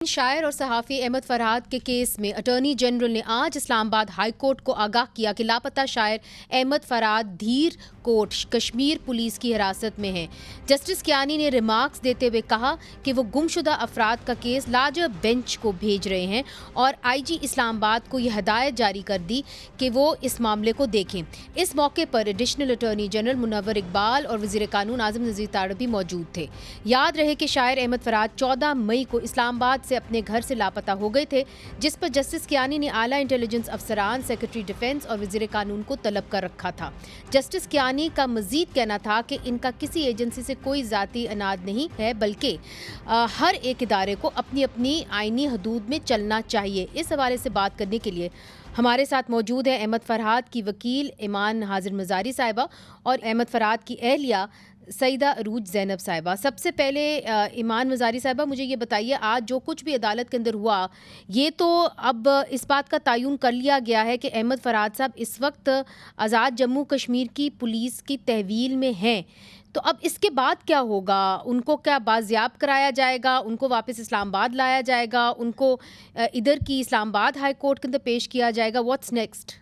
शायर और सहाफ़ी अहमद फरहाद के केस में अटॉर्नी जनरल ने आज इस्लामाबाद हाई कोर्ट को आगाह किया कि लापता शायर अहमद फरहाद धीर कोट कश्मीर पुलिस की हिरासत में हैं। जस्टिस कियानी ने रिमार्क्स देते हुए कहा कि वो गुमशुदा अफराद का केस लार्जर बेंच को भेज रहे हैं और आईजी इस्लामाबाद को यह हदायत जारी कर दी कि वो इस मामले को देखें। इस मौके पर additional attorney general Munawar Iqbal और वज़ीर कानून आज़म नज़ीर तारड़ भी मौजूद थे। याद रहे कि शायर अहमद फरहाद 14 मई को इस्लामाबाद से अपने घर से लापता हो गए थे, जिस पर जस्टिस कियानी ने आला इंटेलिजेंस अफसरान, सेक्रेटरी डिफेंस और वज़ीर कानून को तलब कर रखा था। जस्टिस कियानी का मजीद कहना था कि इनका किसी एजेंसी से कोई ज़ाती अनाद नहीं है, बल्कि हर एक इदारे को अपनी अपनी आईनी हदूद में चलना चाहिए। इस हवाले से बात करने के लिए हमारे साथ मौजूद है अहमद फरहाद की वकील ईमान हाजिर मज़ारी साहिबा और अहमद फरहाद की अहलिया सईदा अरूज ज़ैनब साहिबा। सबसे पहले ईमान मज़ारी साहिबा, मुझे ये बताइए, आज जो कुछ भी अदालत के अंदर हुआ, ये तो अब इस बात का तयन कर लिया गया है कि अहमद फरहाद साहब इस वक्त आज़ाद जम्मू कश्मीर की पुलिस की तहवील में हैं। तो अब इसके बाद क्या होगा? उनको क्या बाजियाब कराया जाएगा? उनको वापस इस्लामाबाद लाया जाएगा? उनको इधर की इस्लामाबाद हाई कोर्ट के अंदर पेश किया जाएगा? What's next?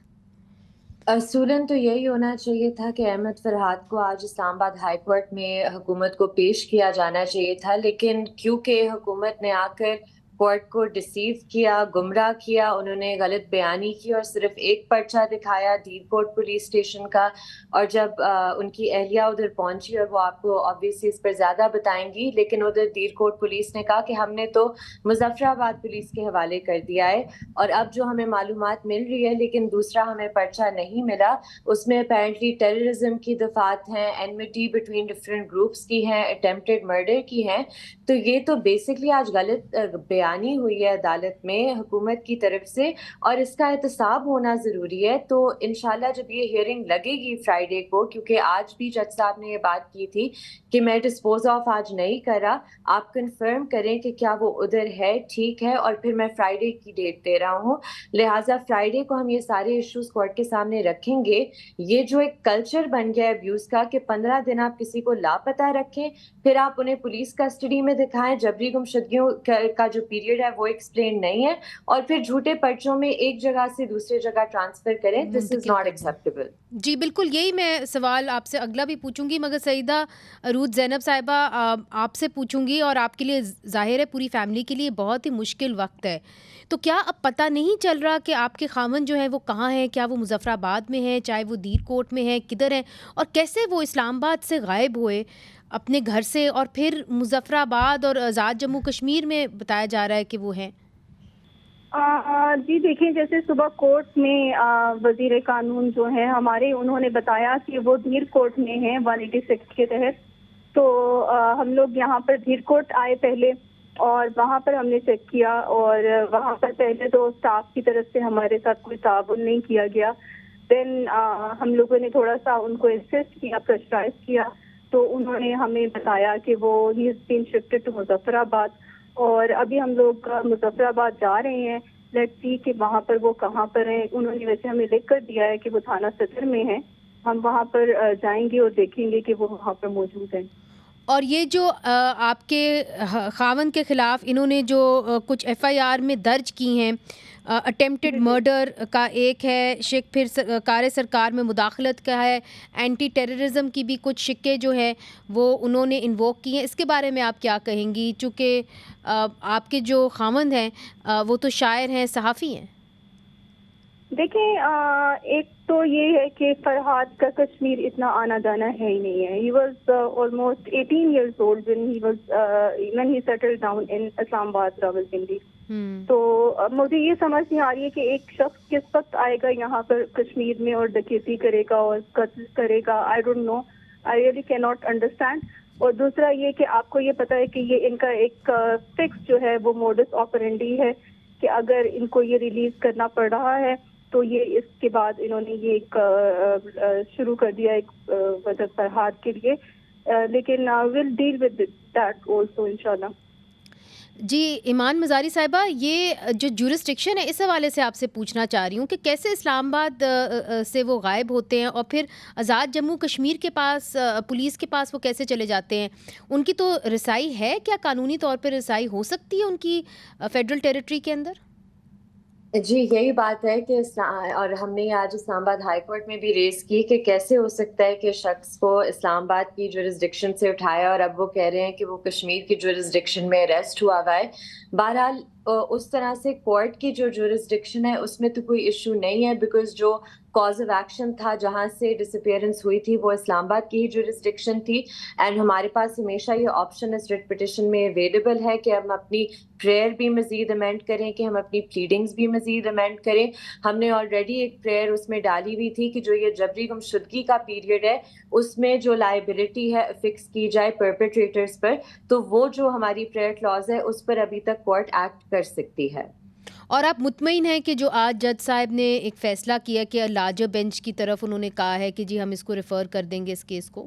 असूलन तो यही होना चाहिए था कि अहमद फरहाद को आज इस्लामाबाद हाई कोर्ट में हुकूमत को पेश किया जाना चाहिए था, लेकिन क्योंकि हुकूमत ने आकर कोर्ट को डिसीव किया, गुमराह किया, उन्होंने गलत बयानी की और सिर्फ एक पर्चा दिखाया दीरकोट पुलिस स्टेशन का। और जब उनकी अहलिया उधर पहुंची, और वो आपको ऑब्वियसली इस पर ज़्यादा बताएंगी, लेकिन उधर दीरकोट पुलिस ने कहा कि हमने तो मुजफ्फराबाद पुलिस के हवाले कर दिया है और अब जो हमें मालूमात मिल रही है, लेकिन दूसरा हमें पर्चा नहीं मिला, उसमें अपेरेंटली टेररिज्म की दफात हैं, एनमिटी बिटवीन डिफरेंट ग्रुप्स की हैं, अटेम्प्टेड मर्डर की हैं। तो ये तो बेसिकली आज गलत बयानी हुई है अदालत में हुकूमत की तरफ से, और इसका एहतसाब होना ज़रूरी है। तो इंशाल्लाह जब ये हियरिंग लगेगी फ्राइडे को, क्योंकि आज भी जज साहब ने ये बात की थी कि मैं डिस्पोज ऑफ आज नहीं करा, आप कंफर्म करें कि क्या वो उधर है, ठीक है, और फिर मैं फ्राइडे की डेट दे रहा हूँ। लिहाजा फ्राइडे को हम ये सारे इश्यूज कोर्ट के सामने रखेंगे। ये जो एक कल्चर बन गया है अब्यूज का कि 15 दिन आप किसी को लापता रखें, फिर आप उन्हें पुलिस कस्टडी में दिखाएं, जबरी गुमशुदगियों का जो पीरियड है वो एक्सप्लेन नहीं है, और फिर झूठे पर्चों में एक जगह से दूसरी जगह ट्रांसफर करें। This is not acceptable. जी बिल्कुल, यही मैं सवाल आपसे अगला भी पूछूंगी, मगर सईदा अरूज ज़ैनब साहिबा आपसे पूछूंगी, और आपके लिए ज़ाहिर है पूरी फैमिली के लिए बहुत ही मुश्किल वक्त है। तो क्या अब पता नहीं चल रहा कि आपके खामन जो है वो कहाँ हैं? क्या वो मुजफ्फराबाद में हैं, चाहे वो दीरकोट में हैं, किधर हैं, और कैसे वो इस्लामाबाद से गायब हुए अपने घर से और फिर मुजफ्फराबाद और आज़ाद जम्मू कश्मीर में बताया जा रहा है कि वो हैं? जी देखिए, जैसे सुबह कोर्ट में वजीर कानून जो है हमारे, उन्होंने बताया कि वो धीर कोर्ट में हैं 186 के तहत। तो हम लोग यहाँ पर धीर कोर्ट आए पहले, और वहाँ पर हमने चेक किया, और वहाँ पर पहले तो स्टाफ की तरफ से हमारे साथ कोई ताउन नहीं किया गया। देन हम लोगों ने थोड़ा सा उनको इंसिस्ट किया, प्रेशराइज किया, तो उन्होंने हमें बताया कि वो he is been shifted to Muzaffarabad, और अभी हम लोग मुजफ्फराबाद जा रहे हैं। लेट्स सी कि वहाँ पर वो कहाँ पर हैं। उन्होंने वैसे हमें लिख कर दिया है कि वो थाना सदर में है। हम वहाँ पर जाएंगे और देखेंगे कि वो वहाँ पर मौजूद हैं। और ये जो आपके खावन के ख़िलाफ़ इन्होंने जो कुछ एफआईआर में दर्ज की हैं, अटेम्प्टेड मर्डर का एक है शिक, फिर कार सरकार में मुदाखलत का है, एंटी टेररिज्म की भी कुछ शिक्के जो हैं वो उन्होंने इन्वोक की हैं, इसके बारे में आप क्या कहेंगी? चूँकि आपके जो खावंद हैं वो तो शायर हैं, सहाफ़ी हैं। देखिए, एक तो ये है कि फरहाद का कश्मीर इतना आना जाना है ही नहीं है। He was almost 18 years old when he settled down in Islamabad, Rawalpindi। तो मुझे ये समझ नहीं आ रही है कि एक शख्स किस वक्त आएगा यहाँ पर कश्मीर में और डकैती करेगा और कत्ल करेगा। I don't know, I really can not understand. और दूसरा ये कि आपको ये पता है कि ये इनका एक फिक्स जो है वो मोडस ऑपरेंडी है कि अगर इनको ये रिलीज करना पड़ रहा है तो ये इसके बाद इन्होंने ये एक शुरू कर दिया एक वजह फरहाद के लिए, लेकिन will deal with that also इंशाल्लाह। جی ایمان مزاری صاحبہ، یہ جو جورسڈکشن ہے اس حوالے سے آپ سے پوچھنا چاہ رہی ہوں کہ کیسے اسلام آباد سے وہ غائب ہوتے ہیں اور پھر آزاد جموں کشمیر کے پاس پولیس کے پاس وہ کیسے چلے جاتے ہیں؟ ان کی تو رسائی ہے کیا؟ قانونی طور پہ رسائی ہو سکتی ہے ان کی فیڈرل ٹیریٹری کے اندر؟ جی یہی بات ہے کہ اور ہم نے آج اسلام آباد ہائی کورٹ میں بھی ریز کی کہ کیسے ہو سکتا ہے کہ شخص کو اسلام آباد کی جورسڈکشن سے اٹھایا اور اب وہ کہہ رہے ہیں کہ وہ کشمیر کی جورسڈکشن میں اریسٹ ہوا ہوا ہے. بہرحال اس طرح سے کورٹ کی جو جورسڈکشن ہے اس میں تو کوئی ایشو نہیں ہے، بیکاز جو کاز آف ایکشن تھا جہاں سے ڈس اپیئرنس ہوئی تھی وہ اسلام آباد کی ہی جورسڈکشن تھی. اینڈ ہمارے پاس ہمیشہ یہ آپشن اس ریٹ پٹیشن میں اویلیبل ہے کہ ہم اپنی پریئر بھی مزید امینڈ کریں، کہ ہم اپنی پلیڈنگز بھی مزید امینڈ کریں. ہم نے آلریڈی ایک پریئر اس میں ڈالی ہوئی تھی کہ جو یہ جبری گمشدگی کا پیریڈ ہے اس میں جو لائبلٹی ہے فکس کی جائے پرپیٹریٹرز پر، تو وہ جو ہماری پریئر کلاز ہے اس پر ابھی تک کورٹ ایکٹ کر سکتی ہے. اور آپ مطمئن ہیں کہ جو آج جج صاحب نے ایک فیصلہ کیا کہ لارجر بینچ کی طرف انہوں نے کہا ہے کہ جی ہم اس کو ریفر کر دیں گے اس کیس کو؟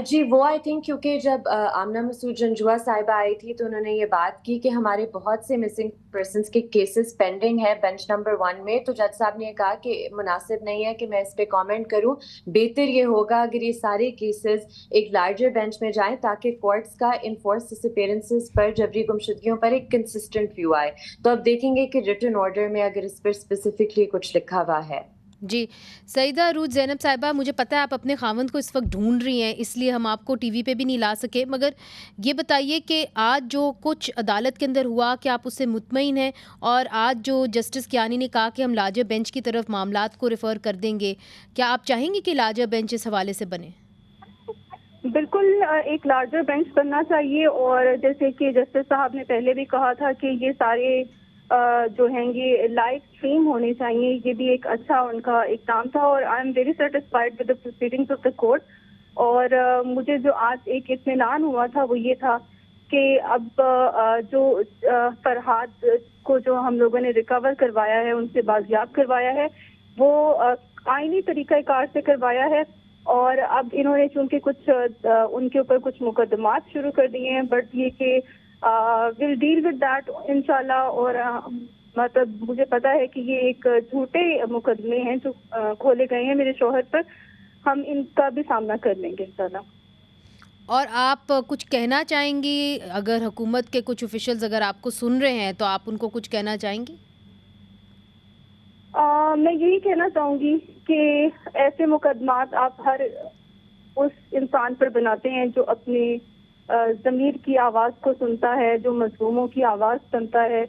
جی وہ آئی تھنک کیونکہ جب آمنہ مسعود جنجوعہ صاحبہ آئی تھی تو انہوں نے یہ بات کی کہ ہمارے بہت سے مسنگ پرسنس کے کیسز پینڈنگ ہے بینچ نمبر 1 میں، تو جج صاحب نے یہ کہا کہ مناسب نہیں ہے کہ میں اس پہ کامنٹ کروں، بہتر یہ ہوگا اگر یہ سارے کیسز ایک لارجر بینچ میں جائیں تاکہ کورٹس کا انفورس ڈس اپیئرنسز پر، جبری گمشدگیوں پر ایک کنسسٹنٹ ویو آئے. تو اب دیکھیں گے کہ ریٹن آرڈر میں اگر اس پر اسپیسیفکلی کچھ لکھا ہوا ہے. جی سعیدہ عروج زینب صاحبہ، مجھے پتہ ہے آپ اپنے خاوند کو اس وقت ڈھونڈ رہی ہیں، اس لیے ہم آپ کو ٹی وی پہ بھی نہیں لا سکے، مگر یہ بتائیے کہ آج جو کچھ عدالت کے اندر ہوا کیا آپ اس سے مطمئن ہیں؟ اور آج جو جسٹس کیانی نے کہا کہ ہم لارجر بینچ کی طرف معاملات کو ریفر کر دیں گے، کیا آپ چاہیں گے کہ لارجر بینچ اس حوالے سے بنے؟ بالکل ایک لارجر بینچ بننا چاہیے، اور جیسے کہ جسٹس صاحب نے پہلے بھی کہا تھا کہ یہ سارے جو ہیں یہ لائف اسٹریم ہونے چاہیے، یہ بھی ایک اچھا ان کا اقدام تھا، اور I am very satisfied with the proceedings of the court. اور مجھے جو آج ایک اطمینان ہوا تھا وہ یہ تھا کہ اب جو فرحاد کو جو ہم لوگوں نے ریکور کروایا ہے، ان سے بازیاب کروایا ہے، وہ آئینی طریقہ کار سے کروایا ہے. اور اب انہوں نے چونکہ کچھ ان کے اوپر کچھ مقدمات شروع کر دیے ہیں، بٹ یہ کہ ول ڈیل ود دیٹ انشاءاللہ. اور مطلب مجھے پتا ہے کہ یہ ایک جھوٹے مقدمے ہیں جو کھولے گئے ہیں میرے شوہر پر، ہم ان کا بھی سامنا کر لیں گے انشاءاللہ. اور آپ کچھ کہنا چاہیں گی؟ اگر حکومت کے کچھ آفیشلز اگر آپ کو سن رہے ہیں تو آپ ان کو کچھ کہنا چاہیں گی؟ میں یہی کہنا چاہوں گی کہ ایسے مقدمات آپ ہر اس انسان پر بناتے ہیں جو اپنے ضمیر کی آواز کو سنتا ہے، جو مظلوموں کی آواز سنتا ہے،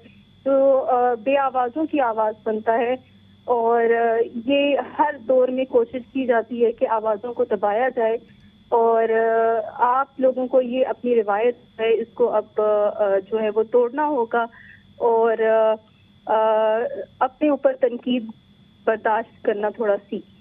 جو بے آوازوں کی آواز سنتا ہے. اور یہ ہر دور میں کوشش کی جاتی ہے کہ آوازوں کو دبایا جائے، اور آپ لوگوں کو یہ اپنی روایت ہے اس کو اب جو ہے وہ توڑنا ہوگا، اور اپنے اوپر تنقید برداشت کرنا تھوڑا سیکھ.